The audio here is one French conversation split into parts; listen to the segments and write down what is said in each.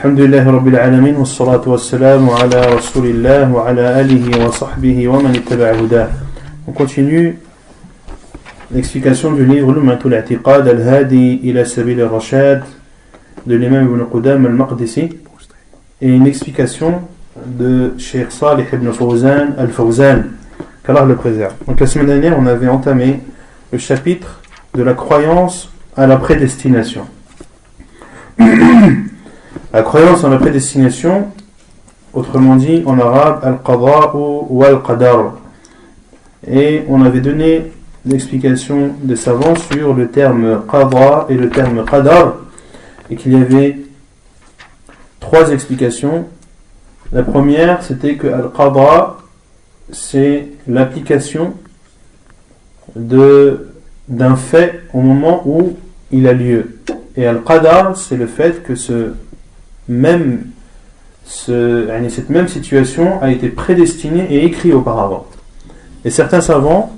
Alhamdulillahi Rabbil Alamin, wa salatu wa salamu ala Rasulillah wa ala alihi wa sahbihi wa man ittaba'a hudah. On continue l'explication du livre Lum'atul I'tiqad al-Hadi ila Sabil al-Rashad de l'imam Ibn Qudam al-Maqdisi et une explication de Cheikh Salih ibn Fawzan al-Fawzan, qu'Allah le préserve. Donc la semaine dernière, on avait entamé le chapitre de la croyance à la prédestination. La croyance en la prédestination, autrement dit en arabe al-qada ou al-qadar. Et on avait donné l'explication des savants sur le terme qada et le terme qadar, et qu'il y avait trois explications. La première, c'était que al-qada, c'est l'application d'un fait au moment où il a lieu. Et al-qadar, c'est le fait que cette même situation a été prédestinée et écrite auparavant. Et certains savants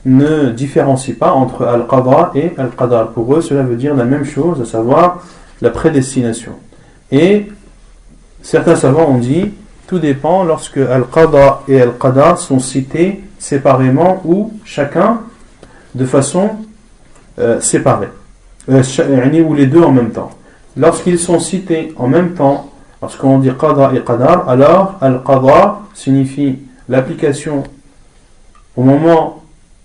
ne différencient pas entre al-qadar et al-qadar. Pour eux, cela veut dire la même chose, à savoir la prédestination. Et certains savants ont dit, tout dépend lorsque al-qadar et al-qadar sont cités séparément ou chacun de façon séparée, ou les deux en même temps. Lorsqu'ils sont cités en même temps, lorsqu'on dit qada et qadar, alors al-qada signifie l'application au moment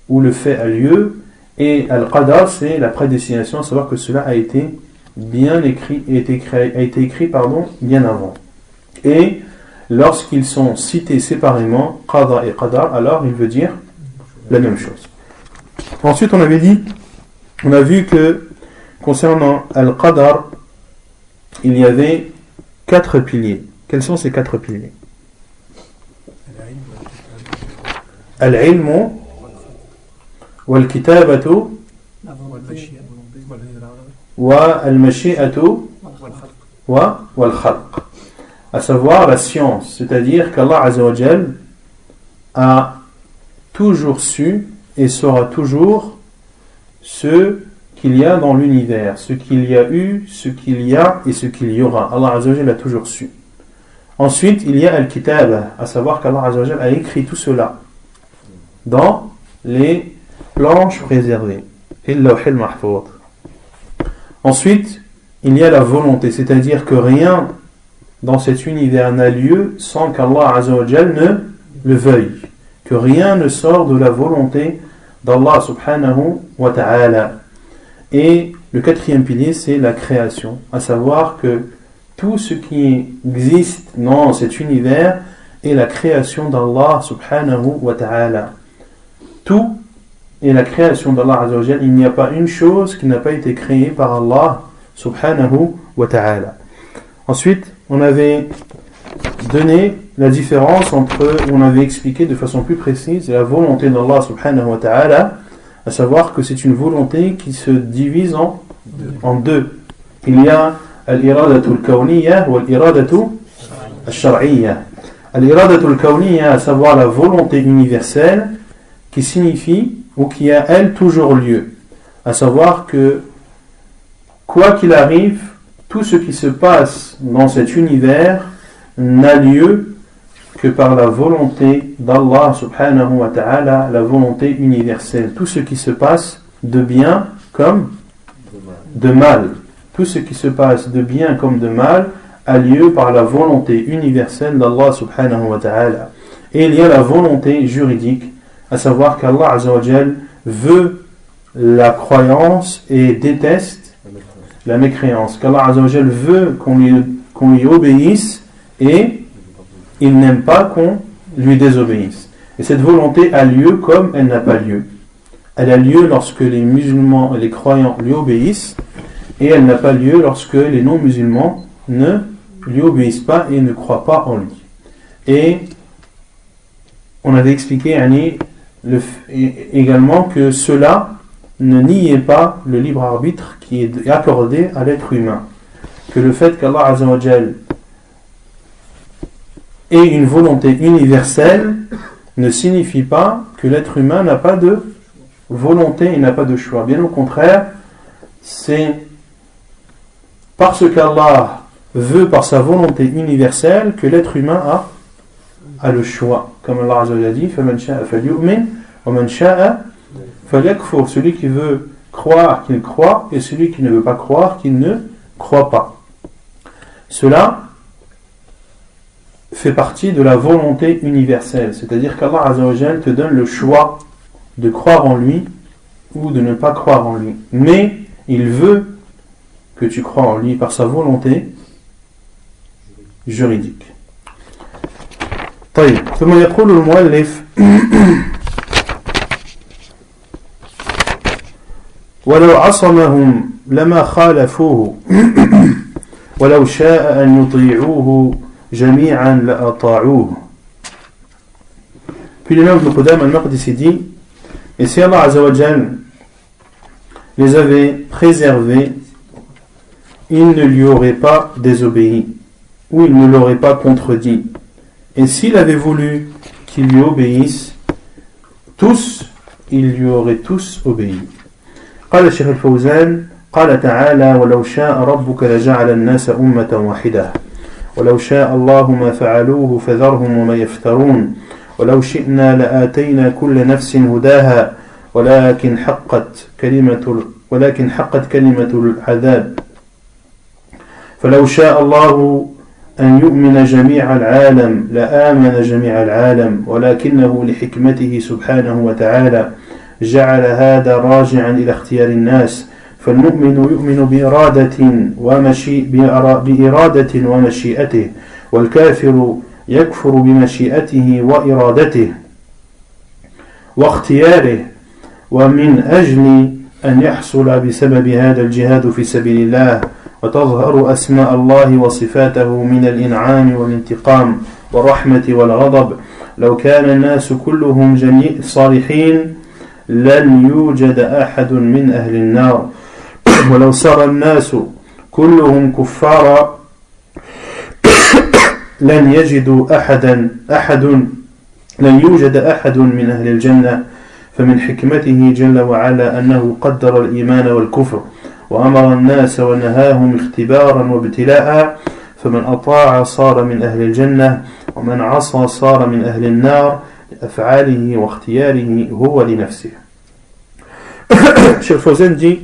où le fait a lieu, et al-qadar c'est la prédestination, à savoir que cela a été bien écrit, bien avant. Et lorsqu'ils sont cités séparément, qada et qadar, alors il veut dire la même chose. Ensuite on a vu que concernant al-qadar, il y avait 4 piliers. Quels sont ces 4 piliers? Al-ilmu wal-kitabatu wal-mashi'atu wal-khalq. À savoir la science, c'est-à-dire qu'Allah Azza wa Jal a toujours su et saura toujours ce qu'il y a dans l'univers, ce qu'il y a eu, ce qu'il y a et ce qu'il y aura. Allah Azza wa Jal a toujours su. Ensuite, il y a Al-Kitab, à savoir qu'Allah Azza wa Jal a écrit tout cela dans les planches préservées. Ensuite, il y a la volonté, c'est-à-dire que rien dans cet univers n'a lieu sans qu'Allah Azza wa Jal ne le veuille, que rien ne sort de la volonté d'Allah subhanahu wa ta'ala. Et le 4e pilier, c'est la création, à savoir que tout ce qui existe dans cet univers est la création d'Allah subhanahu wa ta'ala. Tout est la création d'Allah Azza wa Jal. Il n'y a pas une chose qui n'a pas été créée par Allah subhanahu wa ta'ala. Ensuite, on avait donné la différence on avait expliqué de façon plus précise la volonté d'Allah subhanahu wa ta'ala, à savoir que c'est une volonté qui se divise en deux. Il y a al-iradatu al-kawniyya ou al-iradatu al-shar'iyya. Al-iradatu al-kawniyya, à savoir la volonté universelle, qui signifie, ou qui a elle toujours lieu. À savoir que, quoi qu'il arrive, tout ce qui se passe dans cet univers n'a lieu que par la volonté d'Allah subhanahu wa ta'ala, la volonté universelle. Tout ce qui se passe de bien comme de mal, tout ce qui se passe de bien comme de mal a lieu par la volonté universelle d'Allah subhanahu wa ta'ala. Et il y a la volonté juridique, à savoir qu'Allah Azza wa Jal veut la croyance et déteste la mécréance, qu'Allah Azza wa Jal veut qu'on lui obéisse et il n'aime pas qu'on lui désobéisse. Et cette volonté a lieu comme elle n'a pas lieu. Elle a lieu lorsque les musulmans et les croyants lui obéissent, et elle n'a pas lieu lorsque les non-musulmans ne lui obéissent pas et ne croient pas en lui. Et on avait expliqué également que cela ne niait pas le libre arbitre qui est accordé à l'être humain. Que le fait qu'Allah Azza wa Jal ait une volonté universelle ne signifie pas que l'être humain n'a pas de volonté et n'a pas de choix. Bien au contraire, c'est parce qu'Allah veut par sa volonté universelle que l'être humain a le choix. Comme Allah Azza wa Jalla dit, فَمَنْ شَاءَ فَلْيُؤْمِنْ وَمَنْ شَاءَ فَلْيَكْفُرْ. Celui qui veut croire, qu'il croit, et celui qui ne veut pas croire, qu'il ne croit pas. Cela fait partie de la volonté universelle, c'est-à-dire qu'Allah Azza wa Jalla te donne le choix de croire en lui ou de ne pas croire en lui. Mais il veut que tu crois en lui par sa volonté juridique. طيب ثم يقول المؤلف ولو عصمهم لما خالفوه ولو شاء أن يطيعوه جميعا لأطاعوه. Puis l'imam Ibn Qudam al-Maqdisi dit, et si Allah Azza wa Jal les avait préservés, il ne lui aurait pas désobéi, ou il ne l'aurait pas contredit. Et s'il avait voulu qu'ils lui obéissent, tous, ils lui auraient tous obéi. قال الشيخ الفوزان قال تعالى ولو شاء ربك لجعل الناس أمة واحدة ولو شاء الله ما فعلوه فذرهم وما يفترون ولو شئنا لآتينا كل نفس هداها ولكن حقت كلمة العذاب فلو شاء الله أن يؤمن جميع العالم لآمن جميع العالم ولكنه لحكمته سبحانه وتعالى جعل هذا راجعا إلى اختيار الناس فالمؤمن يؤمن بإرادة ومشيئته والكافر يكفر بمشيئته وإرادته واختياره ومن أجل أن يحصل بسبب هذا الجهاد في سبيل الله وتظهر أسماء الله وصفاته من الإنعام والانتقام والرحمة والغضب لو كان الناس كلهم جميع صالحين لن يوجد أحد من أهل النار ولو صار الناس كلهم كفارا لن يوجد أحد من أهل الجنة فمن حكمته جل وعلا أنه قدر الإيمان والكفر وأمر الناس ونهاهم اختبارا وابتلاء فمن أطاع صار من أهل الجنة ومن عصى صار من أهل النار لأفعاله واختياره هو لنفسه. Cheikh Fawzan dit,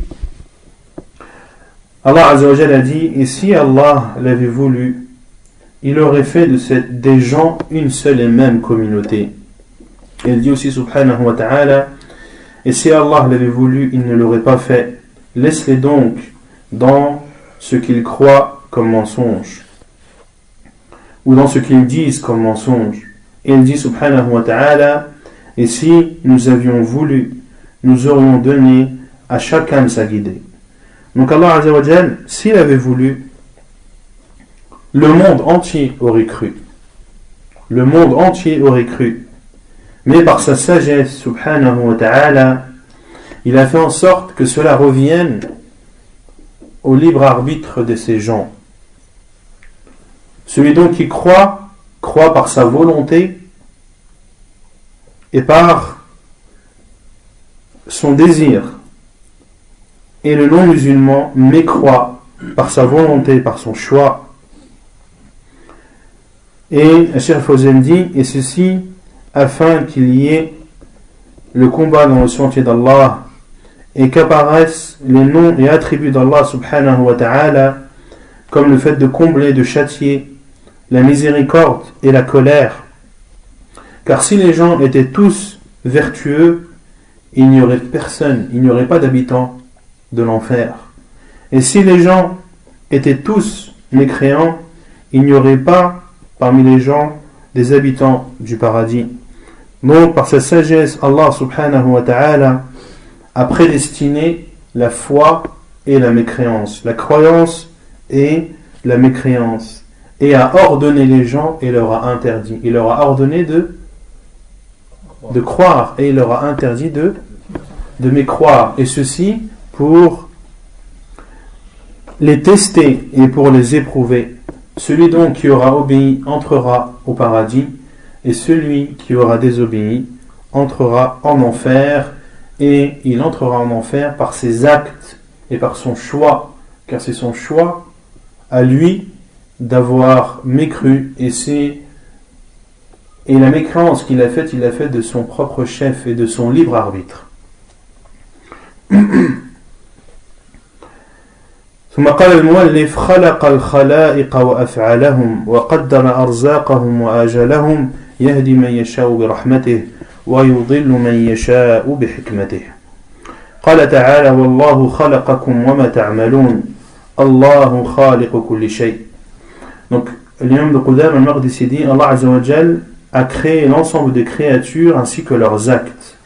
Allah Azza wa Jalla dit, et si Allah l'avait voulu, il aurait fait des gens une seule et même communauté. Et il dit aussi subhanahu wa ta'ala, et si Allah l'avait voulu, il ne l'aurait pas fait. Laisse-les donc dans ce qu'ils croient comme mensonge, ou dans ce qu'ils disent comme mensonge. Et il dit subhanahu wa ta'ala, et si nous avions voulu, nous aurions donné à chacun sa guidée. Donc Allah Azza wa Jal, s'il avait voulu, le monde entier aurait cru. Le monde entier aurait cru. Mais par sa sagesse, subhanahu wa ta'ala, il a fait en sorte que cela revienne au libre arbitre de ces gens. Celui donc qui croit par sa volonté et par son désir. Et le non-musulman mécroit par sa volonté, par son choix. Et Cheikh Fawzan dit, et ceci afin qu'il y ait le combat dans le sentier d'Allah et qu'apparaissent les noms et attributs d'Allah subhanahu wa ta'ala comme le fait de combler, de châtier, la miséricorde et la colère. Car si les gens étaient tous vertueux, il n'y aurait personne, il n'y aurait pas d'habitants de l'enfer. Et si les gens étaient tous mécréants, il n'y aurait pas parmi les gens des habitants du paradis. Donc par sa sagesse, Allah subhanahu wa ta'ala a prédestiné la foi et la mécréance, la croyance et la mécréance, et a ordonné les gens et leur a interdit. Il leur a ordonné de croire et il leur a interdit de mécroire. Et ceci pour les tester et pour les éprouver. Celui donc qui aura obéi entrera au paradis, et celui qui aura désobéi entrera en enfer, et il entrera en enfer par ses actes et par son choix, car c'est son choix à lui d'avoir mécru, et la mécréance qu'il a faite, il l'a faite de son propre chef et de son libre arbitre. ثم قال المؤلف خلق الخلائق وأفعالهم وقدر أرزاقهم وآجالهم يهدي من يشاء برحمته ويضل من يشاء بحكمته قال تعالى والله خلقكم وما تعملون الله خالق كل شيء. Donc l'imam de Qudam al-Maqdisi dit Allah Azza wa Jal a créé l'ensemble des créatures ainsi que leurs actes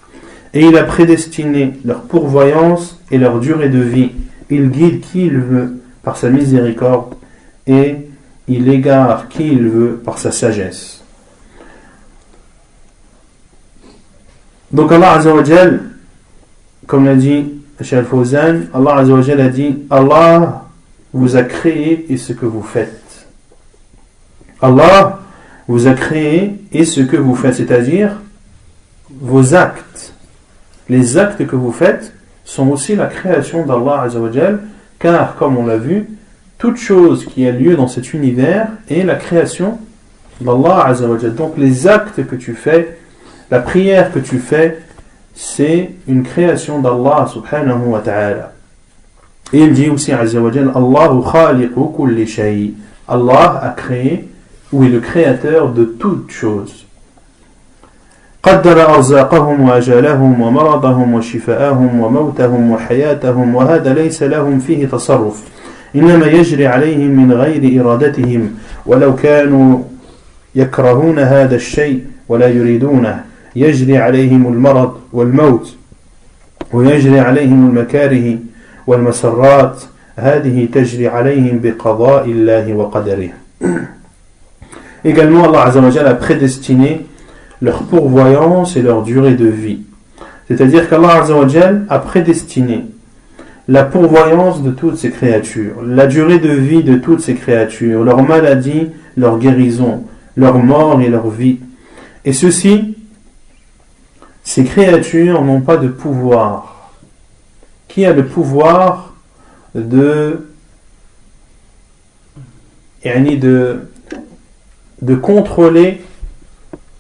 et il a prédestiné leur pourvoyance et leur durée de vie. Il guide qui il veut par sa miséricorde et il égare qui il veut par sa sagesse. Donc Allah Azza wa Jal, comme l'a dit Cheikh Al-Fawzan, Allah Azza wa Jal a dit Allah vous a créé et ce que vous faites. Allah vous a créé et ce que vous faites, c'est-à-dire vos actes. Les actes que vous faites sont aussi la création d'Allah Azza wa Jal, car comme on l'a vu, toute chose qui a lieu dans cet univers est la création d'Allah Azza wa Jal. Donc les actes que tu fais, la prière que tu fais, c'est une création d'Allah subhanahu wa ta'ala. Et il dit aussi Azza wa Jal, Allahu khaliqu kulli shay. Allah a créé, ou est le créateur de toutes choses. قدر أرزاقهم وأجالهم ومرضهم وشفاءهم وموتهم وحياتهم وهذا ليس لهم فيه تصرف إنما يجري عليهم من غير إرادتهم ولو كانوا يكرهون هذا الشيء ولا يريدونه يجري عليهم المرض والموت ويجري عليهم المكاره والمسرات هذه تجري عليهم بقضاء الله وقدره. Également Allah Azza wa Jalla a prédestiné leur pourvoyance et leur durée de vie. C'est-à-dire qu'Allah Azza wa Jal a prédestiné la pourvoyance de toutes ces créatures, la durée de vie de toutes ces créatures, leur maladie, leur guérison, leur mort et leur vie. Et ceci, ces créatures n'ont pas de pouvoir. Qui a le pouvoir de contrôler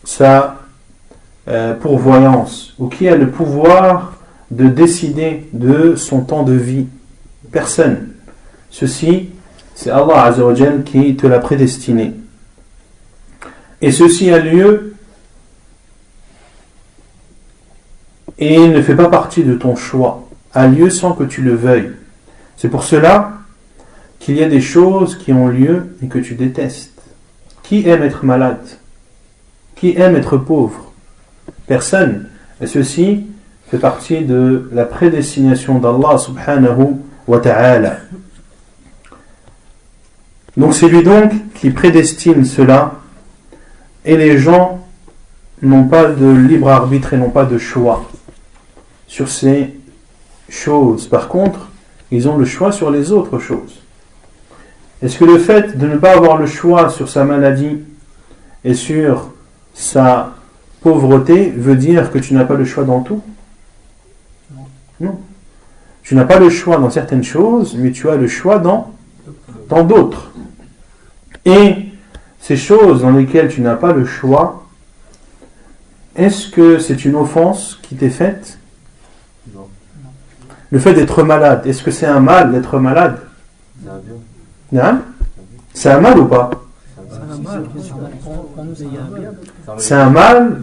sa pourvoyance, ou qui a le pouvoir de décider de son temps de vie? Personne. Ceci, c'est Allah Azza wa Jal qui te l'a prédestiné. Et ceci a lieu et il ne fait pas partie de ton choix, a lieu sans que tu le veuilles. C'est pour cela qu'il y a des choses qui ont lieu et que tu détestes. Qui aime être malade? Qui aime être pauvre? Personne. Et ceci fait partie de la prédestination d'Allah subhanahu wa ta'ala. Donc c'est lui donc qui prédestine cela, et les gens n'ont pas de libre arbitre et n'ont pas de choix sur ces choses. Par contre, ils ont le choix sur les autres choses. Est-ce que le fait de ne pas avoir le choix sur sa maladie et sur sa pauvreté veut dire que tu n'as pas le choix dans tout? Non. Tu n'as pas le choix dans certaines choses, mais tu as le choix dans d'autres. Et ces choses dans lesquelles tu n'as pas le choix, est-ce que c'est une offense qui t'est faite? Non. Le fait d'être malade, est-ce que c'est un mal d'être malade? Non. C'est un mal ou pas? C'est un mal,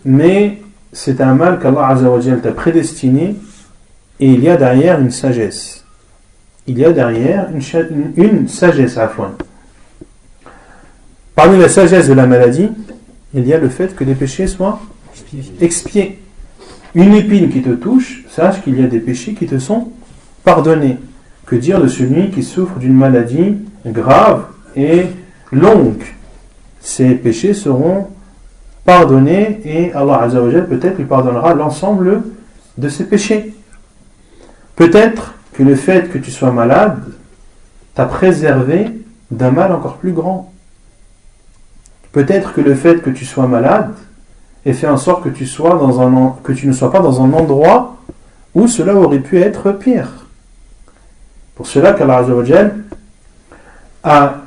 mais c'est un mal qu'Allah Azza wa Jal t'a prédestiné, et il y a derrière une sagesse. Il y a derrière une sagesse à fond. Parmi la sagesse de la maladie, il y a le fait que les péchés soient expiés. Une épine qui te touche, sache qu'il y a des péchés qui te sont pardonnés. Que dire de celui qui souffre d'une maladie grave et longue? Ces péchés seront pardonnés et Allah Azza wa Jal peut-être lui pardonnera l'ensemble de ses péchés. Peut-être que le fait que tu sois malade t'a préservé d'un mal encore plus grand. Peut-être que le fait que tu sois malade ait fait en sorte que tu ne sois pas dans un endroit où cela aurait pu être pire. Pour cela qu'Allah Azza wa Jal a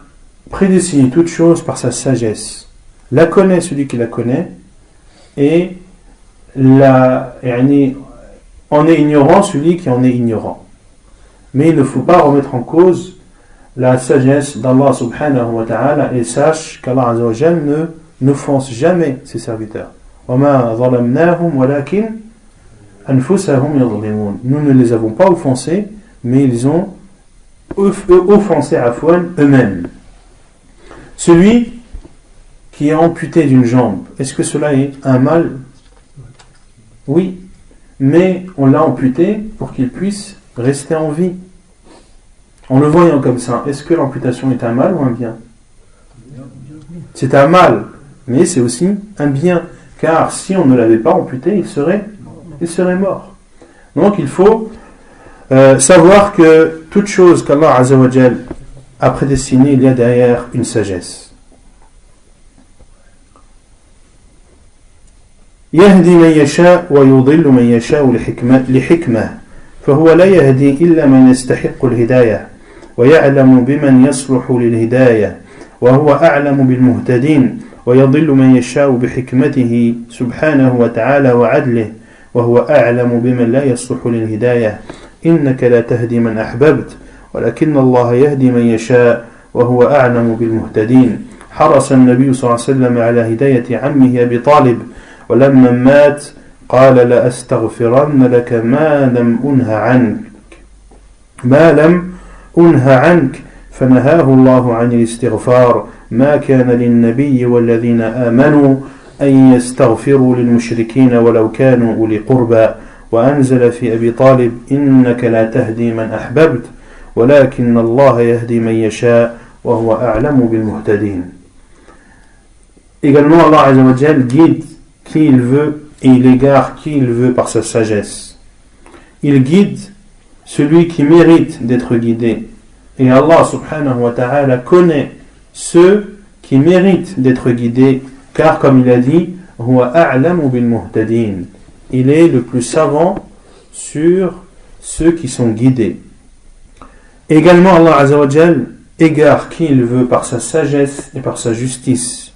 prédestine toute chose par sa sagesse. La connaît celui qui la connaît, et en est ignorant celui qui en est ignorant. Mais il ne faut pas remettre en cause la sagesse d'Allah subhanahu wa ta'ala, et sache qu'Allah azza wa jal n'offense jamais ses serviteurs. وَمَا ظَلَمْنَاهُمْ وَلَكِنْ أَنفُسَهُمْ يَظْلِمُونَ. Nous ne les avons pas offensés, mais ils ont offensé eux-mêmes. Celui qui est amputé d'une jambe, est-ce que cela est un mal? Oui, mais on l'a amputé pour qu'il puisse rester en vie. En le voyant comme ça, est-ce que l'amputation est un mal ou un bien? C'est un mal, mais c'est aussi un bien, car si on ne l'avait pas amputé, il serait mort. Donc il faut savoir que toute chose qu'Allah Azza wa Jal a prédestinée, il y a derrière une sagesse. يهدي من يشاء ويضل من يشاء لحكمة فهو لا يهدي إلا من يستحق الهداية ويعلم بمن يصلح للهداية وهو أعلم بالمهتدين ويضل من يشاء بحكمته سبحانه وتعالى وعدله وهو أعلم بمن لا يصلح للهداية إنك لا تهدي من أحببت ولكن الله يهدي من يشاء وهو أعلم بالمهتدين حرص النبي صلى الله عليه وسلم على هداية عمه أبي طالب ولما مات قال لأستغفرن لك ما لم أنه عنك فنهاه الله عن الاستغفار ما كان للنبي والذين آمنوا أن يستغفروا للمشركين ولو كانوا أولي قربى وأنزل في أبي طالب إنك لا تهدي من أحببت ولكن الله يهدي من يشاء وهو أعلم بالمهتدين. Également, Allah Azza wa Jal guide qui il veut et il égare qui il veut par sa sagesse. Il guide celui qui mérite d'être guidé. Et Allah subhanahu wa ta'ala connaît ceux qui méritent d'être guidés, car comme il a dit, huwa a'lamu bil muhtadin. Il est le plus savant sur ceux qui sont guidés. Également, Allah Azza wa Jal égare qui il veut par sa sagesse et par sa justice,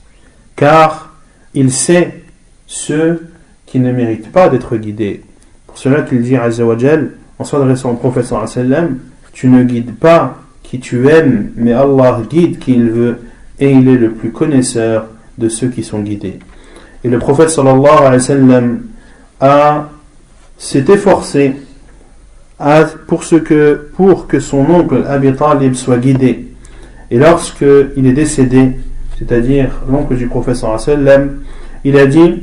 car il sait ceux qui ne méritent pas d'être guidés. Pour cela qu'il dit Azza wa Jal, en s'adressant au prophète sallallahu alayhi wa sallam, tu ne guides pas qui tu aimes, mais Allah guide qui il veut, et il est le plus connaisseur de ceux qui sont guidés. Et le prophète sallallahu alayhi wa sallam s'est efforcé pour que son oncle Abi Talib soit guidé. Et lorsque il est décédé, c'est-à-dire l'oncle du prophète sallallahu alayhi wa sallam, il a dit: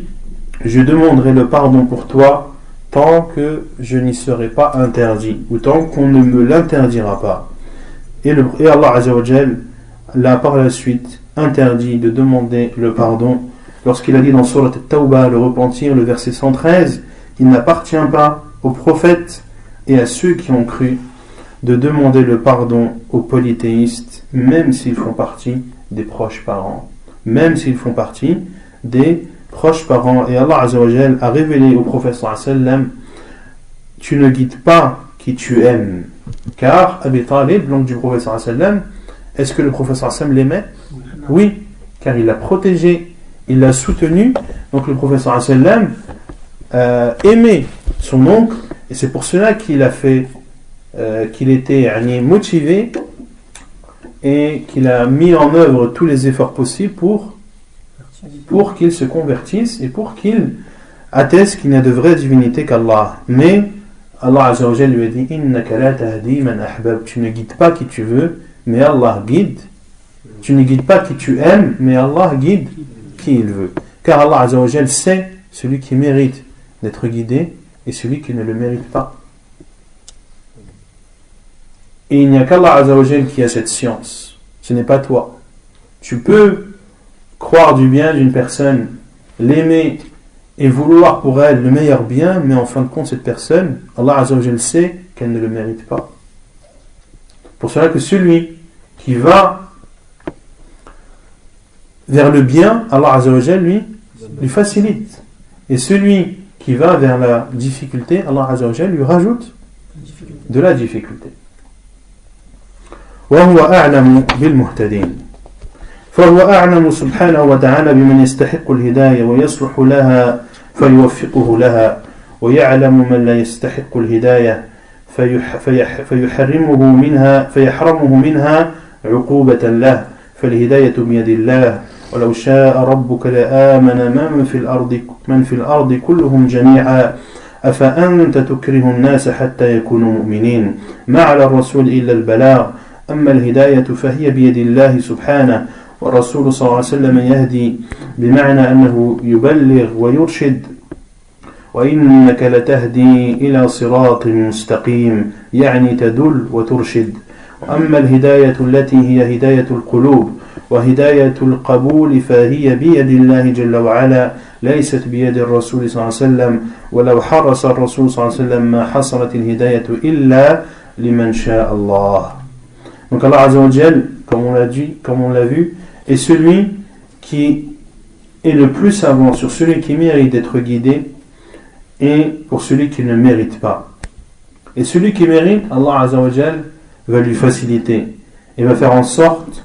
je demanderai le pardon pour toi tant que je n'y serai pas interdit, ou tant qu'on ne me l'interdira pas. Et Allah Azza wa Jal l'a par la suite interdit de demander le pardon lorsqu'il a dit dans Surat At-Tawbah, le repentir, le verset 113, il n'appartient pas aux prophètes et à ceux qui ont cru de demander le pardon aux polythéistes, même s'ils font partie des proches parents. Même s'ils font partie des proches parents. Et Allah Azza wa Jal a révélé au prophète sallallahu alayhi wa sallam: tu ne guides pas qui tu aimes. Car Abi Talib, l'oncle du prophète sallallahu alayhi wa sallam, est-ce que le prophète sallallahu alayhi wa sallam l'aimait? Oui, car il l'a protégé, il l'a soutenu. Donc le prophète sallallahu alayhi wa sallam aimait son oncle, et c'est pour cela qu'il a fait qu'il était motivé et qu'il a mis en œuvre tous les efforts possibles pour qu'il se convertisse et pour qu'il atteste qu'il n'y a de vraie divinité qu'Allah. Mais Allah Azza wa Jalla lui a dit: innaka la tahdi man ahbab. Tu ne guides pas qui tu veux, mais Allah guide. Tu ne guides pas qui tu aimes, mais Allah guide qui il veut. Car Allah Azza wa Jalla sait celui qui mérite d'être guidé et celui qui ne le mérite pas. Et il n'y a qu'Allah Azza wa Jalla qui a cette science. Ce n'est pas toi. Tu peux croire du bien d'une personne, l'aimer et vouloir pour elle le meilleur bien, mais en fin de compte, cette personne, Allah Azza wa Jalla sait qu'elle ne le mérite pas. Pour cela que celui qui va vers le bien, Allah Azza wa Jalla lui facilite. Et celui qui va vers la difficulté, Allah Azza wa Jalla lui rajoute de la difficulté. وَهُوَ أَعْلَمُ بِالْمُهْتَدِينَ. فهو أعلم سبحانه وتعالى بمن يستحق الهداية ويصلح لها فيوفقه لها ويعلم من لا يستحق الهداية فيحرمه منها عقوبة له فالهداية بيد الله ولو شاء ربك لآمن من في الأرض كلهم جميعا أفأنت تكره الناس حتى يكونوا مؤمنين ما على الرسول إلا البلاغ أما الهداية فهي بيد الله سبحانه والرسول صلى الله عليه وسلم يهدي بمعنى أنه يبلغ ويرشد وإنك لتهدي إلى صراط مستقيم يعني تدل وترشد وأما الهداية التي هي هداية القلوب وهداية القبول فهي بيد الله جل وعلا ليست بيد الرسول صلى الله عليه وسلم ولو حرص الرسول صلى الله عليه وسلم ما حصلت الهداية إلا لمن شاء الله. Donc Allah Azza wa Jal, comme on l'a dit, comme on l'a vu, est celui qui est le plus savant sur celui qui mérite d'être guidé et pour celui qui ne mérite pas. Et celui qui mérite, Allah Azza wa Jal va lui faciliter et va faire en sorte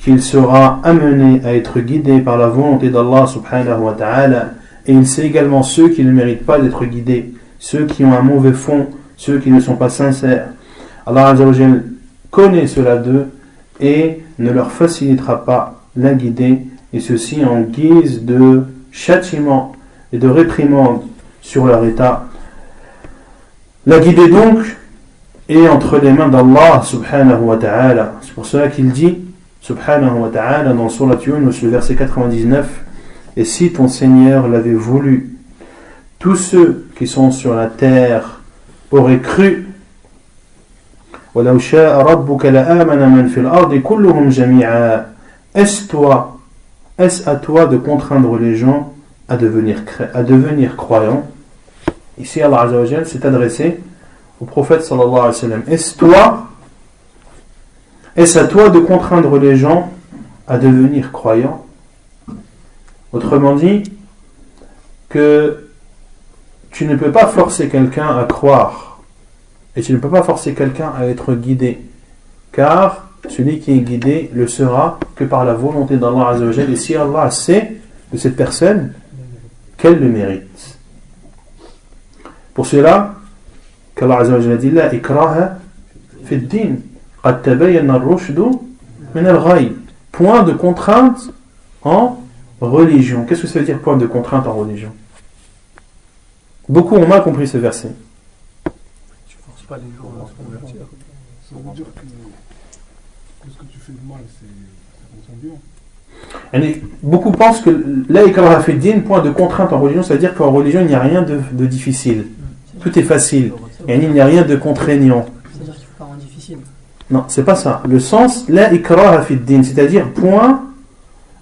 qu'il sera amené à être guidé par la volonté d'Allah subhanahu wa ta'ala, et il sait également ceux qui ne méritent pas d'être guidés, ceux qui ont un mauvais fond, ceux qui ne sont pas sincères. Allah Azza wa Jal connaît cela d'eux et ne leur facilitera pas la guider, et ceci en guise de châtiment et de réprimande sur leur état. La guider donc est entre les mains d'Allah subhanahu wa ta'ala. C'est pour cela qu'il dit subhanahu wa ta'ala dans Surat Yunus, le verset 99, et si ton Seigneur l'avait voulu, tous ceux qui sont sur la terre auraient cru. وَلَوْ شَاءَ رَبُّكَ لَآمَنَ مَنْ فِي الْأَرْضِ كُلُّهُمْ جَمِيعًا. Est-ce à toi de contraindre les gens à devenir croyants? Ici Allah Azza wa Jal s'est adressé au prophète sallallahu alayhi wa sallam. Est-ce à toi de contraindre les gens à devenir croyants? Autrement dit, que tu ne peux pas forcer quelqu'un à croire et tu ne peux pas forcer quelqu'un à être guidé, car celui qui est guidé le sera que par la volonté d'Allah Azza wa Jal, et si Allah sait de cette personne qu'elle le mérite. Pour cela qu'Allah Azza wa Jal dit la ikraha fi ad-din qad tabayyana ar-rushd min al-ghayy. Point de contrainte en religion. Qu'est-ce que ça veut dire point de contrainte en religion? Beaucoup ont mal compris ce verset. Tu forces pas les gens à se convertir. Ça veut dire que ce que tu fais de mal, c'est pour ton bien. Beaucoup pensent que la ikraha fi ad-din, point de contrainte en religion, ça veut dire qu'en religion il n'y a rien de difficile. Tout est facile. Et il n'y a rien de contraignant. C'est-à-dire qu'il ne faut pas rendre difficile. Non, c'est pas ça. Le sens, la ikraha fi ad-din, c'est-à-dire point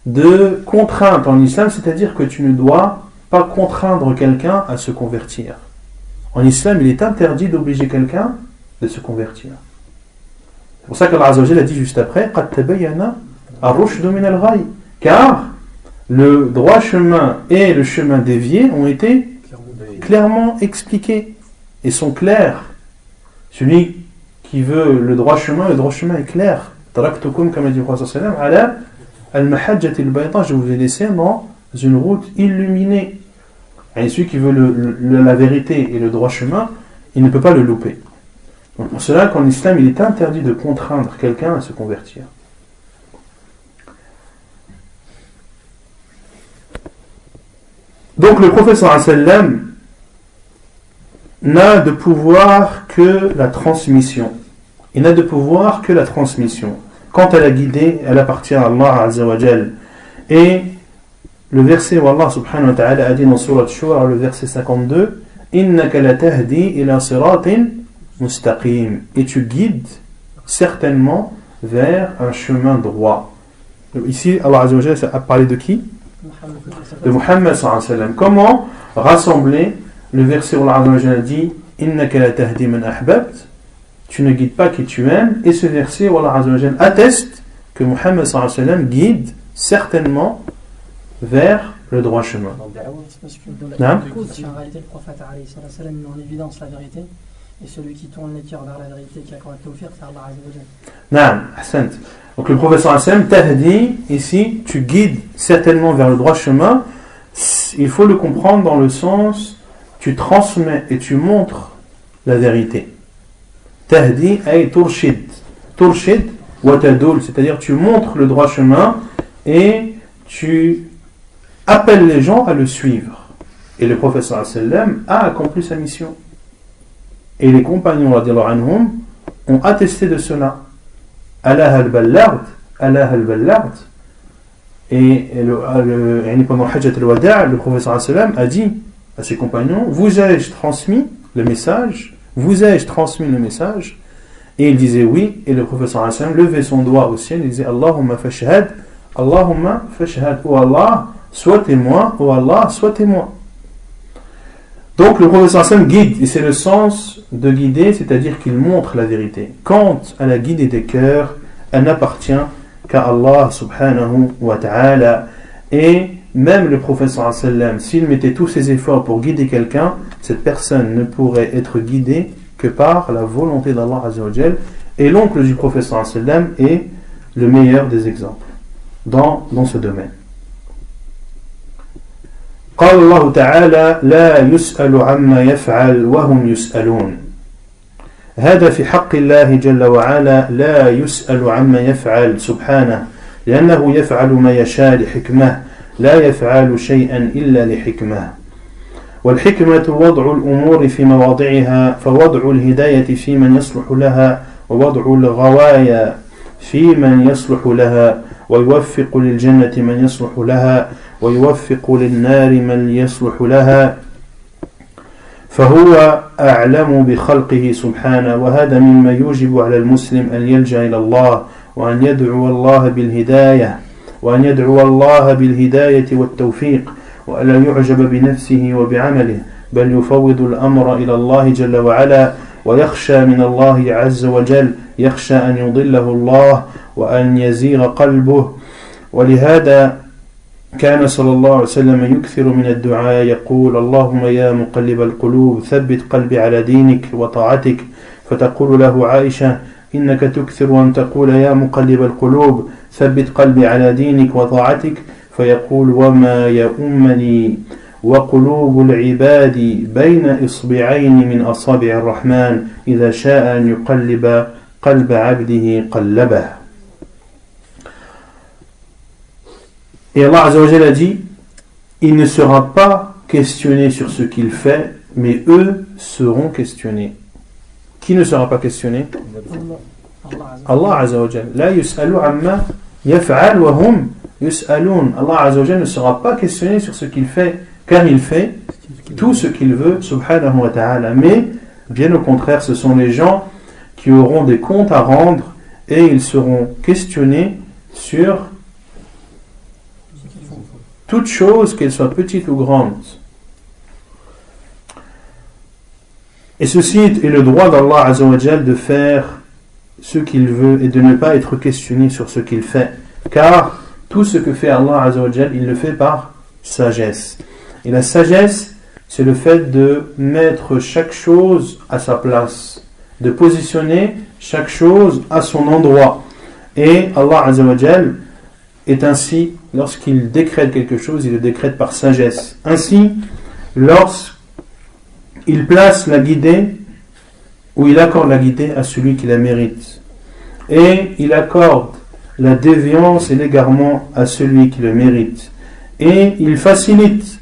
de contrainte en islam, c'est-à-dire que tu ne dois pas contraindre quelqu'un à se convertir. En islam, il est interdit d'obliger quelqu'un de se convertir. C'est pour ça qu'Allah Azza wa Jalla a dit juste après قَدْ تَبَيَّنَ الرُّشْدُ مِنَ الْغَيِّ. Car le droit chemin et le chemin dévié ont été clairement expliqués et sont clairs. Celui qui veut le droit chemin est clair. تَرَكْتُكُمْ كَمَا dit le Prophète sallallahu alayhi wa sallam عَلَى الْمَحَجَّةِ الْبَيْضَاءِ. Je vous ai laissé dans une route illuminée. Et celui qui veut la vérité et le droit chemin, il ne peut pas le louper. Donc pour cela qu'en islam, il est interdit de contraindre quelqu'un à se convertir. Donc le prophète sallallahu alayhi wa sallam n'a de pouvoir que la transmission. Il n'a de pouvoir que la transmission. Quant à la guider, elle appartient à Allah Azza wa Jal. Et le verset où Allah subhanahu wa ta'ala a dit dans Surat Shura, le verset 52, Innaka la tahdi ila siratin mustaqim. Et tu guides certainement vers un chemin droit. Ici, Allah Azza wa Jal a parlé de qui? De Muhammad sallallahu alayhi wa sallam. Comment rassembler le verset où Allah Azza wa Jal a dit Innaka la tahdi man ahbabt, tu ne guides pas qui tu aimes, et ce verset où Allah Azza wa Jal atteste que Muhammad sallallahu alayhi wa sallam guide certainement vers le droit chemin. Parce que dans la en réalité, le prophète met en évidence la vérité, Et celui qui tourne les cœurs vers la vérité, qui accorde le tawfiq, c'est Allah Azza wa Jal. Naam, ahsant. Donc le professeur sallam tahdi, ici, tu guides certainement vers le droit chemin. Il faut le comprendre dans le sens, tu transmets et tu montres la vérité. Tahdi ay turshid. Turshid wa tadul, c'est-à-dire tu montres le droit chemin et tu appelles les gens à le suivre. Et le professeur sallam a accompli sa mission. Et les compagnons radiyallahu anhum ont attesté de cela. Allah al-Ballard, Allah al-Ballard. Et pendant Hajjat al-Wada', le professeur sallam a dit à ses compagnons, vous ai-je transmis le message? Vous ai-je transmis le message? Et il disait oui, et le professeur sallam levait son doigt au ciel et disait Allahumma fashhad, Allahumma fashhad, oh Allah, sois témoin, oh Allah, sois témoin. Donc le professeur sallam guide, et c'est le sens de guider, c'est-à-dire qu'il montre la vérité. Quant à la guidée des cœurs, elle n'appartient qu'à Allah subhanahu wa ta'ala. Et même le professeur sallam, s'il mettait tous ses efforts pour guider quelqu'un, cette personne ne pourrait être guidée que par la volonté d'Allah azza wa jal. Et l'oncle du professeur sallam est le meilleur des exemples dans ce domaine. قال الله تعالى لا يسأل عما يفعل وهم يسألون. هذا في حق الله جل وعلا لا يسأل عما يفعل سبحانه لأنه يفعل ما يشاء لحكمة لا يفعل شيئا إلا لحكمة. والحكمة وضع الأمور في مواضعها فوضع الهداية في من يصلح لها ووضع الغوايا في من يصلح لها ويوفق للجنة من يصلح لها ويوفق للنار من يصلح لها فهو أعلم بخلقه سبحانه وهذا مما يوجب على المسلم أن يلجأ إلى الله وأن يدعو الله بالهداية والتوفيق وألا يعجب بنفسه وبعمله بل يفوض الأمر إلى الله جل وعلا ويخشى من الله عز وجل يخشى أن يضله الله وأن يزيغ قلبه. ولهذا كان صلى الله عليه وسلم يكثر من الدعاء يقول اللهم يا مقلب القلوب ثبت قلبي على دينك وطاعتك فتقول له عائشة إنك تكثر أن تقول يا مقلب القلوب ثبت قلبي على دينك وطاعتك فيقول وما يؤمني وقلوب العباد بين إصبعين من أصابع الرحمن إذا شاء أن يقلب قلب عبده قلبه. Et Allah Azza wa Jalla a dit, il ne sera pas questionné sur ce qu'il fait, mais eux seront questionnés. Qui ne sera pas questionné? Allah Azza wa Jalla. La yus'alu amma yaf'al wa hum yus'alun. Allah Azza wa Jalla ne sera pas questionné sur ce qu'il fait, car il fait tout ce qu'il veut, subhanahu wa ta'ala. Mais, bien au contraire, ce sont les gens qui auront des comptes à rendre et ils seront questionnés sur toute chose, qu'elle soit petite ou grande. Et ceci est le droit d'Allah Azza wa Jal de faire ce qu'il veut et de ne pas être questionné sur ce qu'il fait. Car tout ce que fait Allah Azza wa Jal, il le fait par sagesse. Et la sagesse, c'est le fait de mettre chaque chose à sa place, de positionner chaque chose à son endroit. Et Allah Azza wa Jal est ainsi, lorsqu'il décrète quelque chose, il le décrète par sagesse. Ainsi, lorsqu'il place la guidée, ou il accorde la guidée à celui qui la mérite, et il accorde la déviance et l'égarement à celui qui le mérite, et il facilite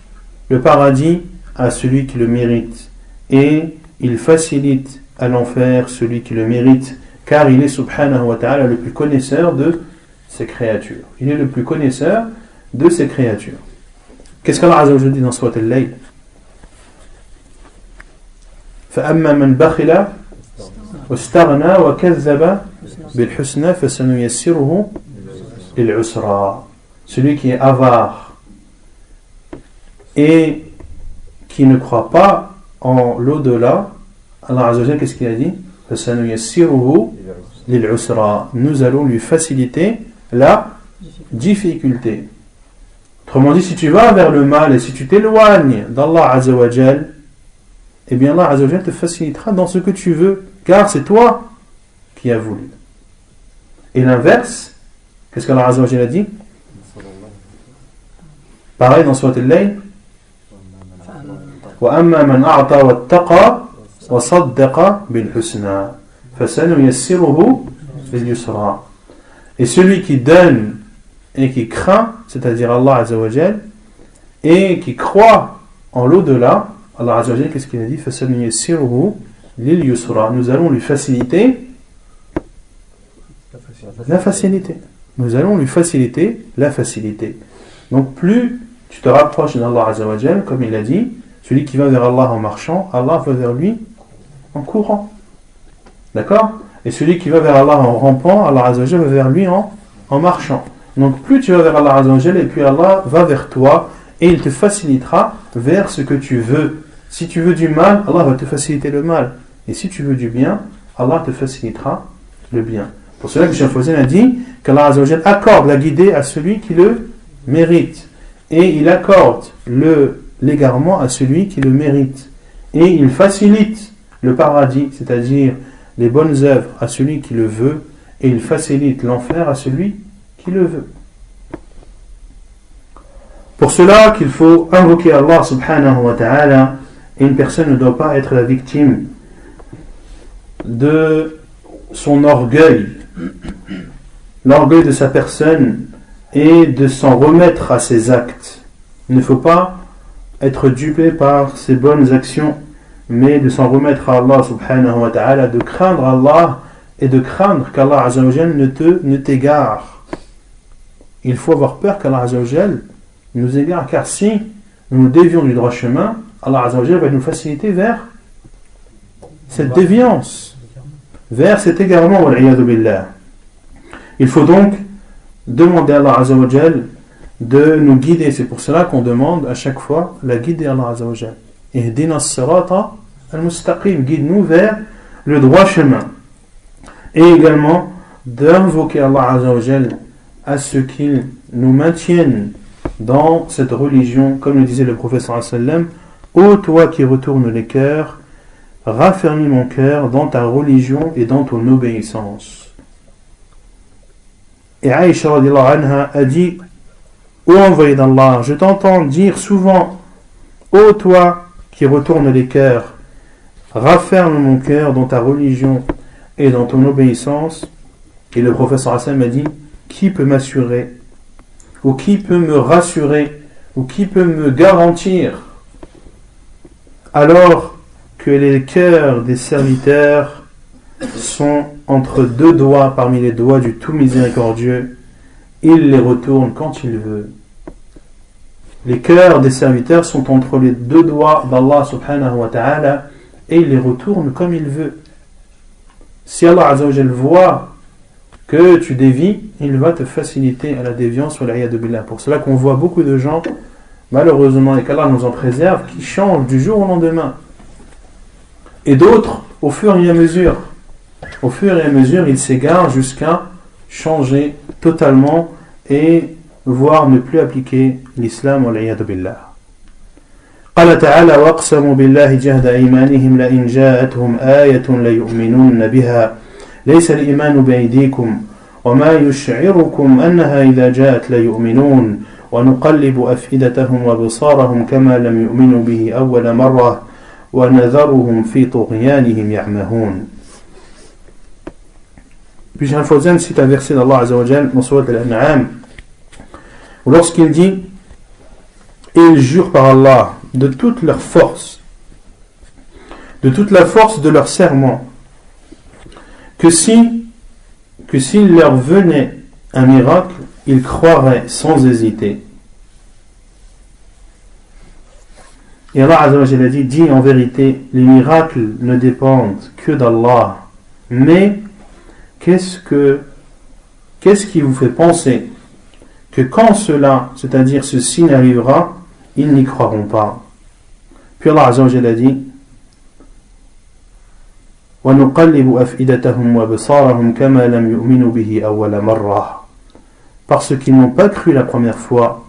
le paradis à celui qui le mérite, et il facilite à l'enfer celui qui le mérite, car il est subhanahu wa ta'ala le plus connaisseur de ses créatures. Il est le plus connaisseur de ses créatures. Qu'est-ce qu'Allah Azza wa Jalla dit dans Surat Al-Layl? فَأَمَّا مَنْ بَخِلَ وَاسْتَغْنَى وَكَذَّبَ بِالْحُسْنَى فَسَنُيَسِّرُهُ لِلْعُسْرَى. Celui qui est avare et qui ne croit pas en l'au-delà, Allah Azza wa Jalla, qu'est-ce qu'il a dit? فَسَنُيَسِّرُهُ لِلْعُسْرَى. Nous allons lui faciliter la difficulté. Autrement dit, si tu vas vers le mal et si tu t'éloignes d'Allah Azza wa Jal, eh bien Allah Azza wa Jal te facilitera dans ce que tu veux, car c'est toi qui as voulu. Et l'inverse, qu'est-ce qu'Allah Azza wa Jal a dit? Pareil dans Surat Al-Layl, وَأَمَّا مَنْ أَعْطَى وَاتَّقَى وَصَدَّقَ بِالْحُسْنَى فَسَنُيَسِّرُهُ لِلْيُسْرَى. Et celui qui donne et qui craint, c'est-à-dire Allah Azza wa Jal, et qui croit en l'au-delà, Allah Azza wa Jal, qu'est-ce qu'il a dit? فَسَنُيَسِّرُهُ لِلْيُسْرَى. Nous allons lui faciliter la facilité. Nous allons lui faciliter la facilité. Donc plus tu te rapproches d'Allah Azza wa Jal, comme il a dit, celui qui va vers Allah en marchant, Allah va vers lui en courant. D'accord? Et celui qui va vers Allah en rampant, Allah Azza wa Jal va vers lui en marchant. Donc plus tu vas vers Allah Azza wa Jal, et puis Allah va vers toi, et il te facilitera vers ce que tu veux. Si tu veux du mal, Allah va te faciliter le mal. Et si tu veux du bien, Allah te facilitera le bien. Pour cela que Cheikh Fawzan a dit qu'Allah Azza wa Jal accorde la guidée à celui qui le mérite. Et il accorde l'égarement à celui qui le mérite. Et il facilite le paradis, c'est-à-dire les bonnes œuvres, à celui qui le veut. Et il facilite l'enfer à celui qui le veut. Pour cela qu'il faut invoquer Allah subhanahu wa ta'ala, et une personne ne doit pas être la victime de son orgueil, l'orgueil de sa personne, et de s'en remettre à ses actes. Il ne faut pas être dupé par ses bonnes actions, mais de s'en remettre à Allah subhanahu wa ta'ala, de craindre Allah et de craindre qu'Allah Azza wa Jal ne t'égare. Il faut avoir peur qu'Allah Azza wa Jal nous égare, car si nous nous dévions du droit chemin, Allah Azza wa Jal va nous faciliter vers cette déviance, vers cet égarement, wal-'iyadhu billah. Il faut donc demander à Allah Azza wa Jal de nous guider. C'est pour cela qu'on demande à chaque fois la guide d'Allah Azza wa Jal. Ihdina as-sirata al-mustaqim, guide-nous vers le droit chemin. Et également d'invoquer Allah Azza wa Jal à ce qu'il nous maintienne dans cette religion, comme le disait le prophète sallallahu alayhi wa sallam: ô toi qui retournes les cœurs, raffermis mon cœur dans ta religion et dans ton obéissance. Et Aïcha radiallahu anha a dit: ô envoyé d'Allah, je t'entends dire souvent: ô toi qui retournes les cœurs, rafferme mon cœur dans ta religion et dans ton obéissance. Et le prophète sallallahu alayhi wa sallam a dit: qui peut m'assurer, ou qui peut me rassurer, ou qui peut me garantir, alors que les cœurs des serviteurs sont entre deux doigts parmi les doigts du tout miséricordieux, il les retourne quand il veut. Les cœurs des serviteurs sont entre les deux doigts d'Allah subhanahu wa ta'ala, et il les retourne comme il veut. Si Allah Azza wa Jal voit que tu dévies, il va te faciliter à la déviance, wal-'iyadhu billah. Pour cela qu'on voit beaucoup de gens, malheureusement, et qu'Allah nous en préserve, qui changent du jour au lendemain. Et d'autres, au fur et à mesure, ils s'égarent jusqu'à changer totalement et voire ne plus appliquer l'islam, wal-'iyadhu billah. قال تعالى: واقسموا بالله جهد أيمانهم لئن جاءتهم آية ليؤمنن بها ليس الإيمان بأيديكم وما يشعركم أنها إذا جاءت ليؤمنون ونقلب أفئدتهم وبصارهم كما لم يؤمنوا به أول مرة ونذرهم في طغيانهم يعمهون. Puis Cheikh Fawzan cite un verset d'Allah Azza wa Jal dans Surat Al-An'am, où lorsqu'il dit: et ils jurent par Allah de toute leur force, de toute la force de leur serment, que s'il leur venait un miracle, ils croiraient sans hésiter. Et Allah Azza wa Jalla a dit: en vérité, les miracles ne dépendent que d'Allah. Mais qu'est-ce qui vous fait penser que quand cela, c'est-à-dire ce signe arrivera, ils n'y croiront pas? Puis Allah Azza wa Jalla a dit: وَنُقَلِّبُ أَفْئِدَتَهُمْ وَبِصَارَهُمْ كَمَا لَمْ يُؤْمِنُوا بِهِ أَوَّلَ مَرَّةٍ. Parce qu'ils n'ont pas cru la première fois,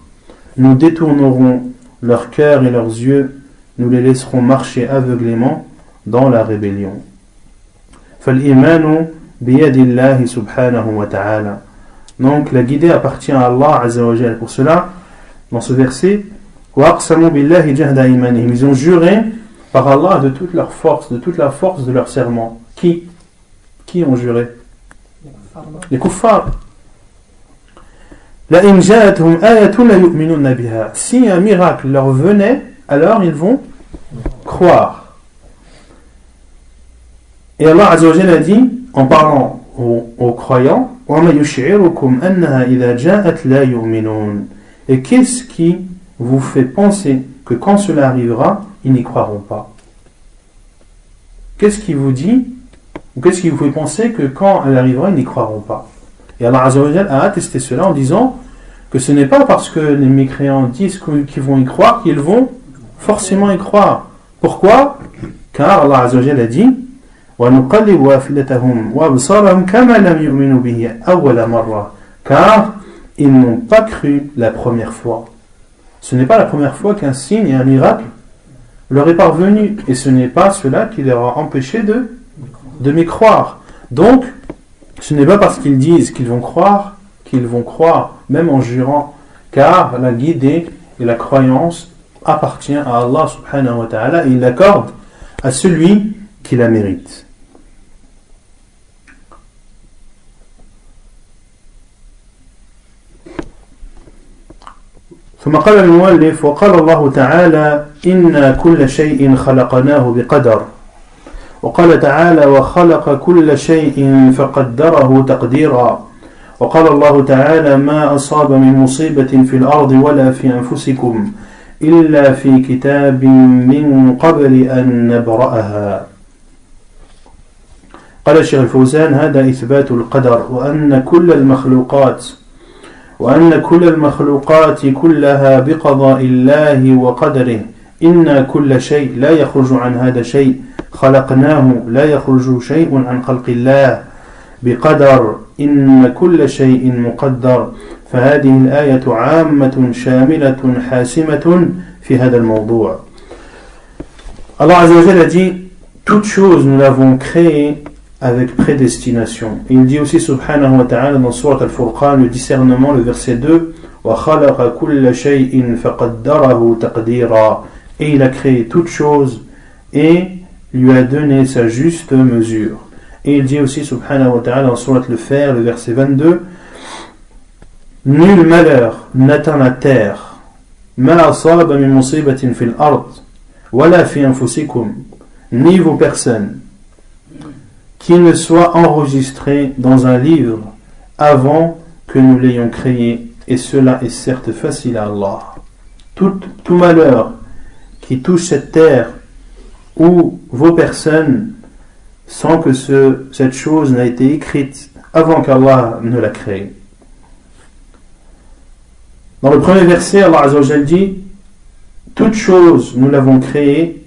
nous détournerons leur cœur et leurs yeux nous les laisserons marcher aveuglément dans la rébellion. فالإيمان بيد الله سبحانه وتعالى. Donc la guidée appartient à Allah Azza wa Jal. Pour cela, dans ce verset, وَأَقْسَمُوا بِاللَّهِ جَهْدَ أَيْمَانِهِمْ, ils ont juré par Allah de toute leur force, de toute la force de leur serment. Qui ont juré? Les kuffars. لَإِنْ جَاءَتْهُمْ آيَةٌ لَيُؤْمِنُونَ بِهَا. Si un miracle leur venait, alors ils vont croire. Et Allah Azza wa Jal a dit, en parlant aux croyants, وَمَا يُشْعِرُكُمْ أَنَّهَا إِذَا جَاءَتْ لَا يُؤْمِنُونَ. Et qu'est-ce qui vous fait penser que quand cela arrivera, ils n'y croiront pas? Qu'est-ce qui vous dit, ou qu'est-ce qui vous fait penser que quand elle arrivera, ils n'y croiront pas? Et Allah Azza wa Jal a attesté cela en disant que ce n'est pas parce que les mécréants disent qu'ils vont y croire qu'ils vont forcément y croire. Pourquoi? Car Allah Azza wa Jal a dit وَنُقَلِّبُ أَفْئِدَتَهُمْ وَأَبْصَارَهُمْ كَمَا لَمْ يُؤْمِنُوا بِهِ أَوَّلَ مَرَّةٍ. Car ils n'ont pas cru la première fois. Ce n'est pas la première fois qu'un signe et un miracle leur est parvenu, et ce n'est pas cela qui leur a empêché de m'y croire. Donc, ce n'est pas parce qu'ils disent qu'ils vont croire, même en jurant, car la guidée et la croyance appartient à Allah subhanahu wa ta'ala, et il l'accorde à celui qui la mérite. ثم قال المؤلف وقال الله تعالى إنا كل شيء خلقناه بقدر وقال تعالى وخلق كل شيء فقدره تقديرا وقال الله تعالى ما أصاب من مصيبة في الأرض ولا في أنفسكم إلا في كتاب من قبل أن نبرأها. قال الشيخ الفوزان هذا إثبات القدر وأن كل المخلوقات كلها بقضاء الله وقدره. إن كل شيء لا يخرج عن هذا شيء خلقناه لا يخرج شيء عن خلق الله بقدر. إن كل شيء مقدر. فهذه الآية عامة شاملة حاسمة في هذا الموضوع. Allah Azza wa Jalla a dit toute chose nous l'avons créée avec prédestination. Et il dit aussi subhanahu wa ta'ala dans Surat Al-Furqan, le discernement, le verset 2, وَخَلَقَ كُلَّ شَيْءٍ فَقَدَّرَهُ تَقْدِيرًا. Et il a créé toute chose et lui a donné sa juste mesure. Et il dit aussi subhanahu wa ta'ala dans Surat Al-Fer, le verset 22, nul malheur n'atteint la terre, مَا أَصَابَ مِن مُصِيبَةٍ فِي الْأَرْضِ وَلَا فِي أَنفُسِكُمْ, ni vos personnes, qui ne soit enregistré dans un livre avant que nous l'ayons créé, et cela est certes facile à Allah. Tout malheur qui touche cette terre ou vos personnes sans que cette chose n'a été écrite avant qu'Allah ne la crée. Dans le premier verset, Allah Azza wa Jal dit toute chose nous l'avons créée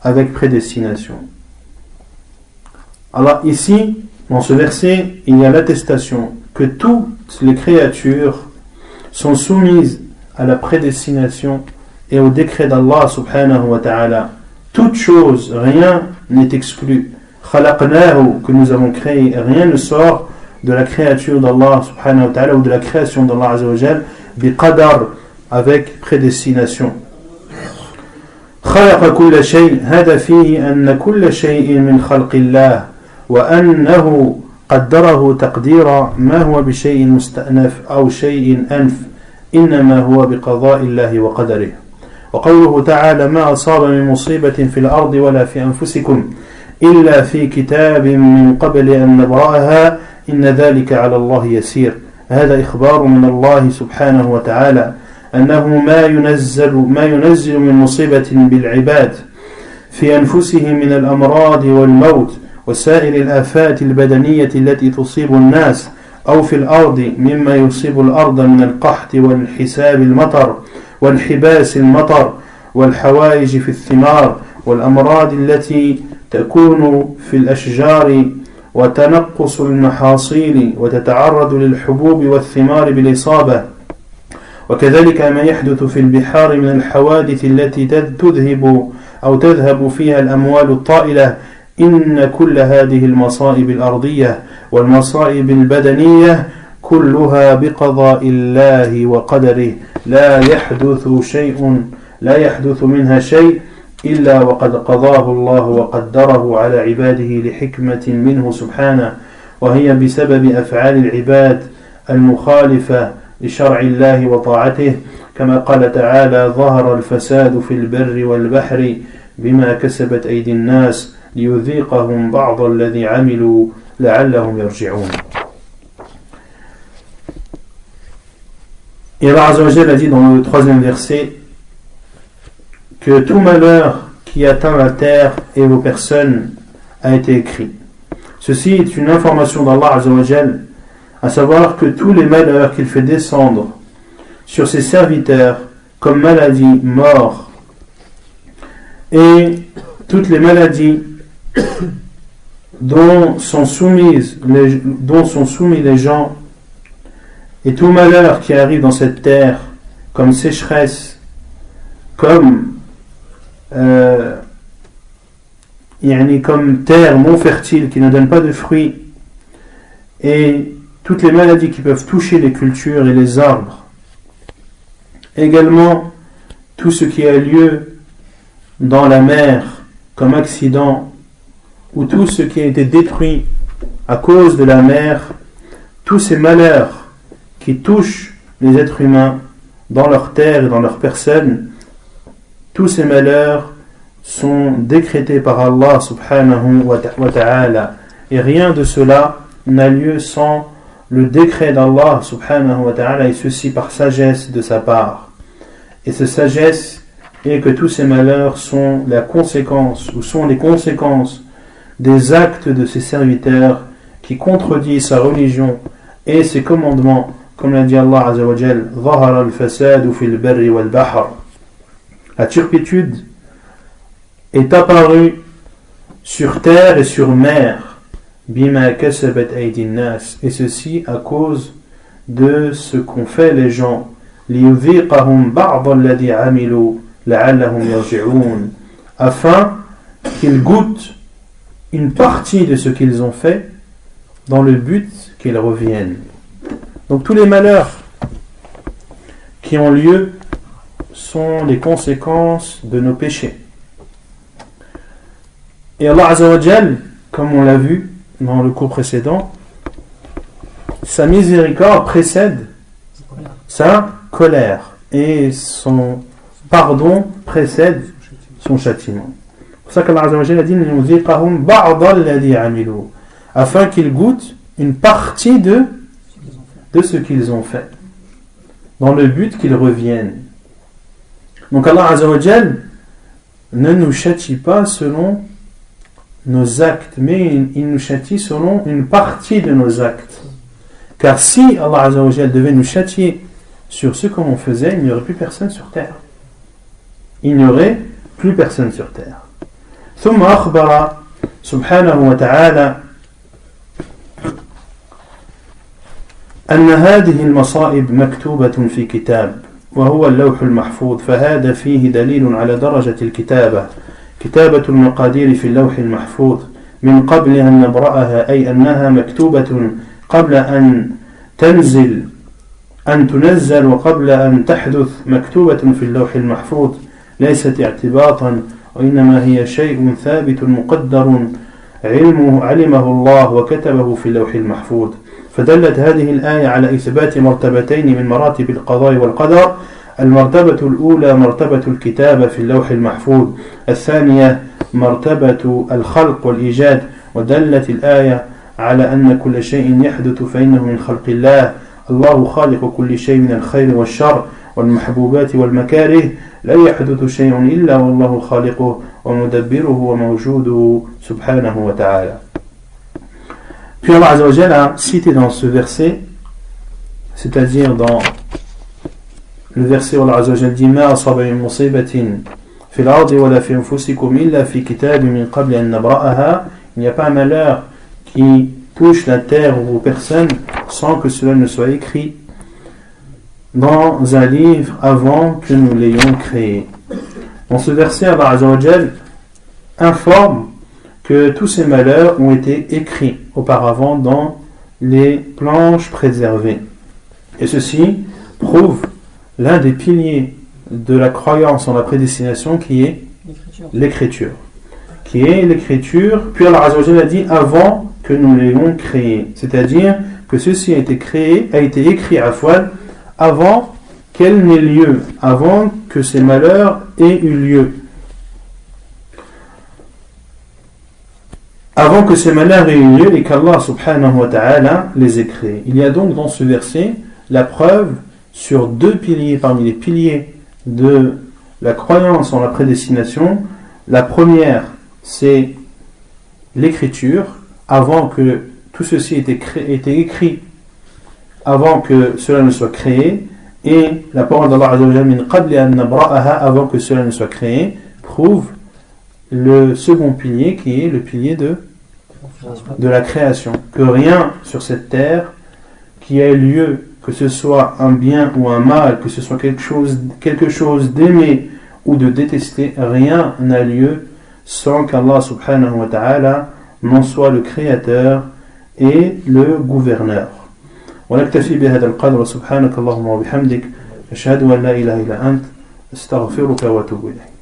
avec prédestination. Alors ici, dans ce verset, il y a l'attestation que toutes les créatures sont soumises à la prédestination et au décret d'Allah subhanahu wa ta'ala. Toute chose, rien n'est exclu. Khalaqnahu, que nous avons créé, rien ne sort de la créature d'Allah subhanahu wa ta'ala ou de la création d'Allah azza wa jal, biqadar, avec prédestination. خلق كل شيء هذا فيه أن كل شيء من خلق الله وأنه قدره تقديرا ما هو بشيء مستأنف أو شيء أنف إنما هو بقضاء الله وقدره. وقوله تعالى ما أصاب من مصيبة في الأرض ولا في أنفسكم إلا في كتاب من قبل أن نبرأها إن ذلك على الله يسير. هذا إخبار من الله سبحانه وتعالى أنه ما ينزل من مصيبة بالعباد في أنفسهم من الأمراض والموت وسائر الآفات البدنية التي تصيب الناس أو في الأرض مما يصيب الأرض من القحط والحساب المطر وانحباس المطر والحوائج في الثمار والأمراض التي تكون في الأشجار وتنقص المحاصيل وتتعرض للحبوب والثمار بالإصابة وكذلك ما يحدث في البحار من الحوادث التي تذهب فيها الأموال الطائلة. إن كل هذه المصائب الأرضية والمصائب البدنية كلها بقضاء الله وقدره لا يحدث منها شيء إلا وقد قضاه الله وقدره على عباده لحكمة منه سبحانه، وهي بسبب أفعال العباد المخالفة لشرع الله وطاعته، كما قال تعالى: ظهر الفساد في البر والبحر بما كسبت أيدي الناس ليذيقهم بعض الذي عملوا لعلهم يرجعون. Et Allah Azza wa Jalla a dit dans le 3e verset que tout malheur qui atteint la terre et vos personnes a été écrit. Ceci est une information d'Allah Azza wa Jalla, à savoir que tous les malheurs qu'il fait descendre sur ses serviteurs comme maladie, mort, et toutes les maladies dont sont soumis les gens, et tout malheur qui arrive dans cette terre, comme sécheresse, comme terre non fertile qui ne donne pas de fruits, et toutes les maladies qui peuvent toucher les cultures et les arbres, également tout ce qui a lieu dans la mer comme accident, ou tout ce qui a été détruit à cause de la mer, tous ces malheurs qui touchent les êtres humains dans leur terre et dans leur personne, tous ces malheurs sont décrétés par Allah subhanahu wa ta'ala, et rien de cela n'a lieu sans le décret d'Allah subhanahu wa ta'ala, et ceci par sagesse de sa part. Et cette sagesse est que tous ces malheurs sont la conséquence, ou sont les conséquences des actes de ses serviteurs qui contredisent sa religion et ses commandements, comme l'a dit Allah Azza wa Jal: ظهر الفساد في البر والبحر. La turpitude est apparue sur terre et sur mer, bima kasabat aydin nas, et ceci à cause de ce qu'ont fait les gens, liyudhiqahum ba'd alladhi amilu la'allahum yarji'un, afin qu'ils goûtent une partie de ce qu'ils ont fait dans le but qu'ils reviennent. Donc tous les malheurs qui ont lieu sont les conséquences de nos péchés. Et Allah Azza wa Jal, comme on l'a vu dans le cours précédent, sa miséricorde précède sa colère et son pardon précède son châtiment. C'est pour ça qu'Allah Azza wa Jal a dit: "Nuziqahum ba'd alladhi 'amilu", afin qu'ils goûtent une partie de ce qu'ils ont fait, dans le but qu'ils reviennent. Donc Allah Azza wa Jal ne nous châtie pas selon nos actes, mais il nous châtie selon une partie de nos actes. Car si Allah Azza wa Jal devait nous châtier sur ce qu'on faisait, il n'y aurait plus personne sur terre. Il n'y aurait plus personne sur terre. ثم أخبر سبحانه وتعالى أن هذه المصائب مكتوبة في كتاب وهو اللوح المحفوظ، فهذا فيه دليل على درجة الكتابة، كتابة المقادير في اللوح المحفوظ من قبل أن نبرأها، أي أنها مكتوبة قبل أن تنزل وقبل أن تحدث، مكتوبة في اللوح المحفوظ، ليست اعتباطا، وإنما هي شيء ثابت مقدر علمه الله وكتبه في اللوح المحفوظ. فدلت هذه الآية على إثبات مرتبتين من مراتب القضاء والقدر: المرتبة الأولى مرتبة الكتابة في اللوح المحفوظ، الثانية مرتبة الخلق والإيجاد. ودلت الآية على أن كل شيء يحدث فإنه من خلق الله، الله خالق كل شيء من الخير والشر والمحبوبات والمكاره، لا يحدث شيء إلا والله خالقه ومدبره وموجوده سبحانه وتعالى. Puis Allah Azza wa Jalla a cité dans ce verset, c'est-à-dire dans le verset où Allah Azza wa Jalla dit: "Ma asaba min musibatin fil ardi wa la fi anfusikum illa fi kitabin min qabli an nabra'aha", il n'y a pas un malheur qui touche la terre ou aux personnes sans que cela ne soit écrit dans un livre avant que nous l'ayons créé. Dans ce verset, Allah Azza wa Jal informe que tous ces malheurs ont été écrits auparavant dans les planches préservées. Et ceci prouve l'un des piliers de la croyance en la prédestination qui est l'écriture. Puis Allah Azza wa Jal a dit avant que nous l'ayons créé. C'est-à-dire que ceci a été écrit avant qu'elle n'ait lieu, avant que ces malheurs aient eu lieu. Avant que ces malheurs aient eu lieu et qu'Allah subhanahu wa ta'ala les ait créés. Il y a donc dans ce verset la preuve sur deux piliers parmi les piliers de la croyance en la prédestination. La première, c'est l'écriture, avant que tout ceci ait été écrit, avant que cela ne soit créé, et la parole d'Allah Azza wa Jalla, min qabli an nabra'aha, avant que cela ne soit créé, prouve le second pilier qui est le pilier de la création. Que rien sur cette terre qui ait lieu, que ce soit un bien ou un mal, que ce soit quelque chose d'aimer ou de détester, rien n'a lieu sans qu'Allah subhanahu wa ta'ala n'en soit le créateur et le gouverneur. ونكتفي بهذا القدر وسبحانك اللهم وبحمدك أشهد أن لا إله إلا أنت أستغفرك وأتوب إليك.